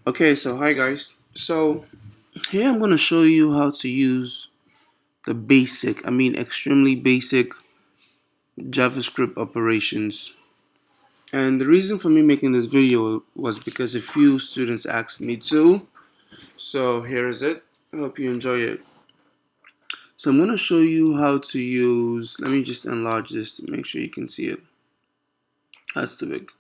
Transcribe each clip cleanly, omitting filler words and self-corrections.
Okay, so hi guys. So here I'm going to show you how to use the extremely basic JavaScript operations. And the reason for me making this video was because a few students asked me to. So here is it. I hope you enjoy it. So I'm going to show you how to use, let me just enlarge this to make sure you can see it. That's too big.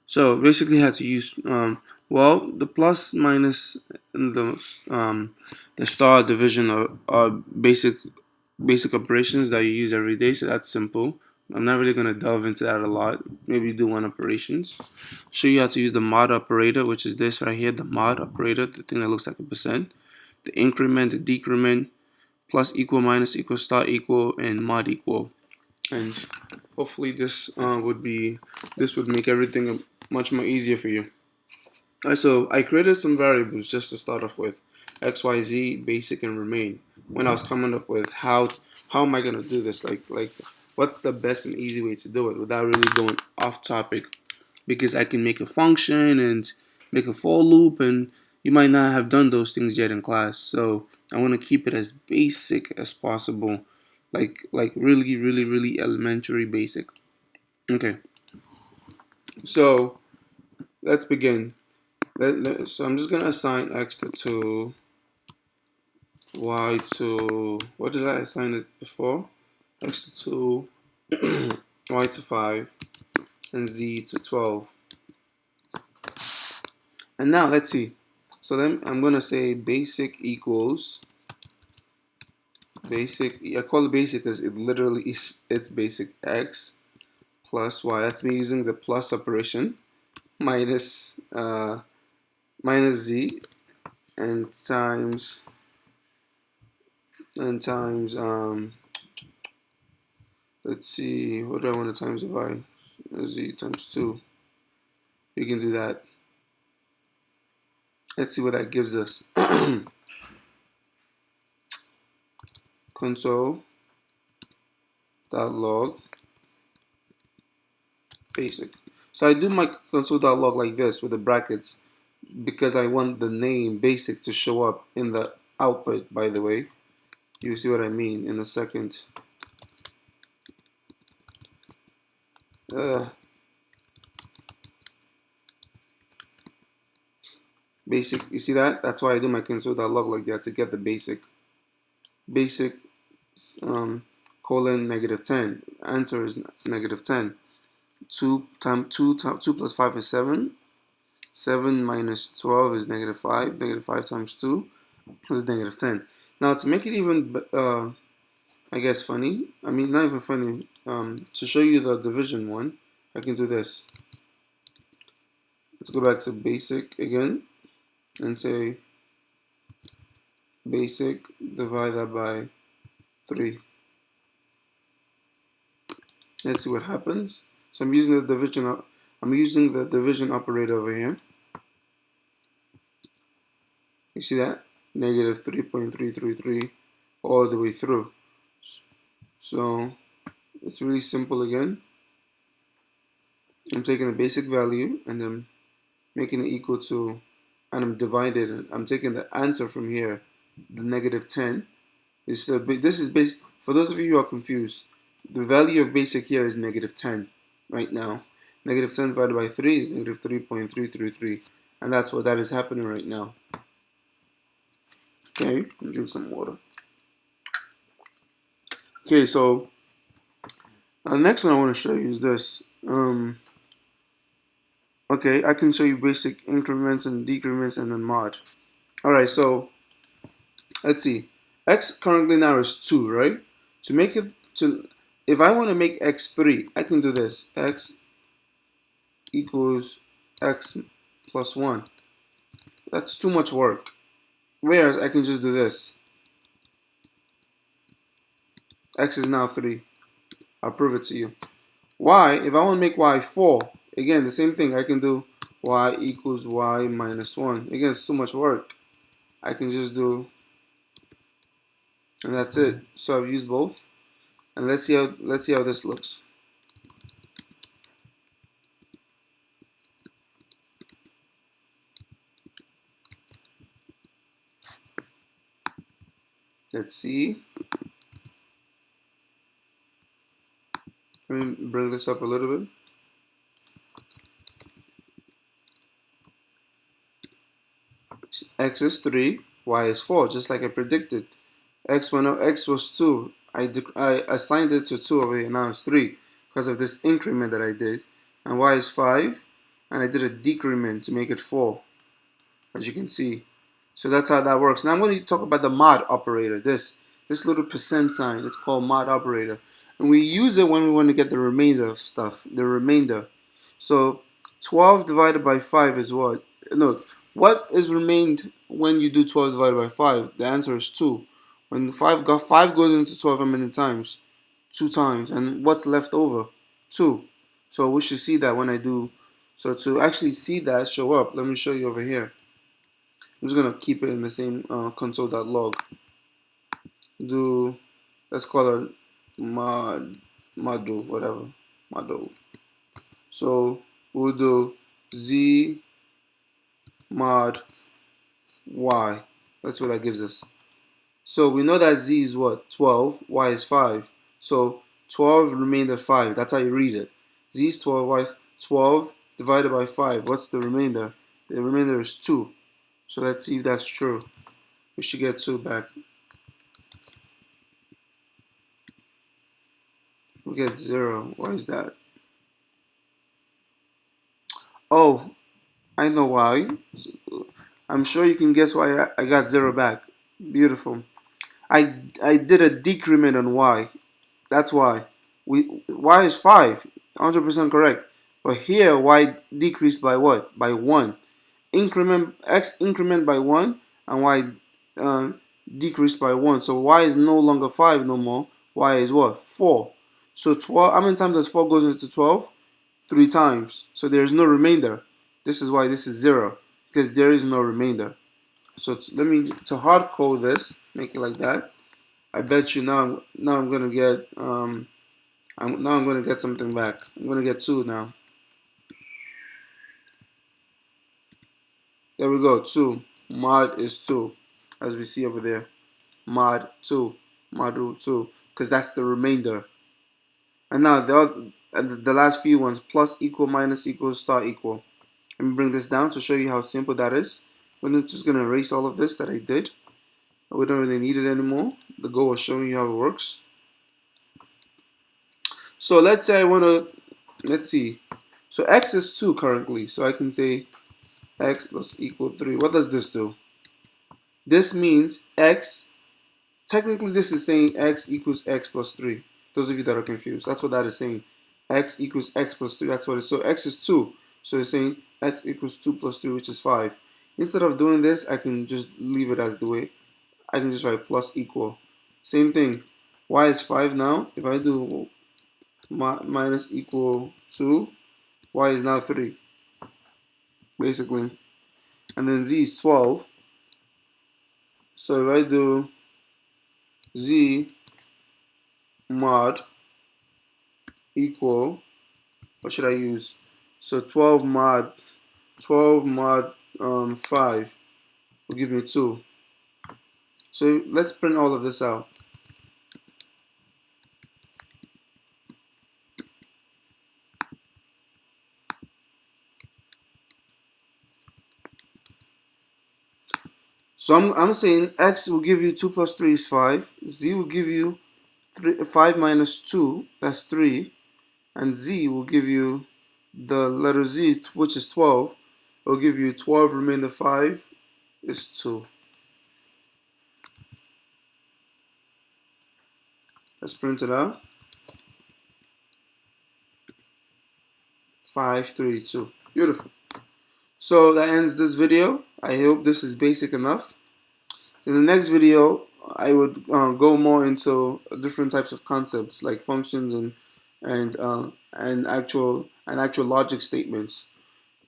So basically how to use, the plus, minus, and the star division are basic operations that you use every day, so that's simple. I'm not really going to delve into that a lot. Maybe do one operations. Show you how to use the mod operator, which is this right here, the mod operator, the thing that looks like a percent, the increment, the decrement, plus equal, minus equal, star equal, and mod equal. And hopefully this would make everything much more easier for you. Alright, so I created some variables just to start off with, x, y, z, basic, and remain. When I was coming up with how am I gonna do this, like what's the best and easy way to do it without really going off topic, because I can make a function and make a for loop, and you might not have done those things yet in class. So I want to keep it as basic as possible, like really elementary basic. Okay, so let's begin. So I'm just gonna assign x to 2, y to, what did I assign it before? X to 2, y to 5, and z to 12. And now let's see. So then I'm gonna say basic equals basic. I call it basic because it literally is it's basic x plus y. That's me using the plus operation minus minus z and times let's see, what do I want to times by? Z times 2. You can do that. Let's see what that gives us. Console.log basic. So I do my console.log like this with the brackets because I want the name basic to show up in the output, by the way. You see what I mean in a second. Basic, you see that? That's why I do my console.log like that, to get the basic colon -10. Answer is -10. 2 plus 5 is 7. 7 minus 12 is -5. -5 times 2 is -10. Now to make it even I guess funny, I mean not even funny, to show you the division one, I can do this. Let's go back to basic again and say basic, divide that by 3. Let's see what happens. So I'm using the division operator over here. You see that? Negative 3.333 all the way through. So it's really simple again. I'm taking the basic value and then making it equal to, and I'm dividing it. I'm taking the answer from here, the -10. This is basic. For those of you who are confused, the value of basic here is -10 right now. -10 divided by 3 is -3.333, and that's what that is happening right now. Okay, drink some water. Okay, so the next one I want to show you is this. Okay, I can show you basic increments and decrements and then mod. Alright, so let's see. X currently now is 2, right? To make it to, if I want to make x 3, I can do this. X equals x plus 1. That's too much work. Whereas I can just do this. X is now 3. I'll prove it to you. Y, if I want to make y 4, again, the same thing. I can do y equals y minus 1. Again, it's too much work. I can just do, and that's it. So I've used both. And let's see how this looks. Let's see. Let me bring this up a little bit. X is 3, y is 4, just like I predicted. X was 2. I assigned it to 2 over here, now it's 3 because of this increment that I did. And y is 5, and I did a decrement to make it 4, as you can see. So that's how that works. Now I'm going to talk about the mod operator. This little percent sign, it's called mod operator. And we use it when we want to get the remainder of stuff, the remainder. So 12 divided by 5 is what? No, what is remained when you do 12 divided by 5? The answer is 2. When 5 goes into 12 how many times? 2 times. And what's left over? 2. So we should see that when I do. So to actually see that show up, let me show you over here. I'm just gonna keep it in the same console.log. Let's call it module, whatever, module. So we'll do z mod y. That's what that gives us. So we know that z is what? 12, y is 5. So 12 remainder 5. That's how you read it. Z is 12, y 12 divided by 5. What's the remainder? The remainder is 2. So let's see if that's true. We should get 2 back. We get 0. Why is that? Oh, I know why. I'm sure you can guess why I got 0 back. Beautiful. I did a decrement on y. That's why. Y is 5. 100% correct. But here y decreased by what? By 1. X increment by 1 and y decreased by 1. So y is no longer 5 no more. Y is what? 4. So 12, how many times does 4 goes into 12? 3 times. So there is no remainder. This is why this is 0, because there is no remainder. So let me to hard code this, make it like that. I bet you now I'm gonna get I'm gonna get something back. I'm gonna get 2 now. There we go, 2. Mod is 2, as we see over there. Mod 2, module 2, because that's the remainder. And now the last few ones, plus, equal, minus, equal, star, equal. Let me bring this down to show you how simple that is. We're just going to erase all of this that I did. We don't really need it anymore. The goal was showing you how it works. So let's say I want to, let's see. So x is 2 currently. So I can say x plus equal 3. What does this do? This means x, technically this is saying x equals x plus 3. Those of you that are confused, that's what that is saying. X equals x plus 3, that's what it is. So x is 2. So it's saying x equals 2 plus 3, which is 5. Instead of doing this, I can just leave it as the way. I can just write plus equal. Same thing. Y is 5 now. If I do minus equal 2, y is now 3. Basically. And then z is 12. So if I do z mod equal, what should I use? So 12 mod 5 will give me 2. So let's print all of this out. So I'm saying x will give you 2 plus 3 is 5. Z will give you 5 minus 2, that's 3. And z will give you the letter z, which is 12. It will give you 12 remainder 5 is 2. Let's print it out. 5, 3, 2. Beautiful. So that ends this video. I hope this is basic enough. In the next video, I would go more into different types of concepts like functions and actual logic statements.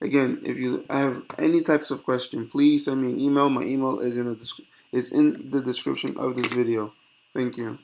Again, if you have any types of question, please send me an email. My email is in the description of this video. Thank you.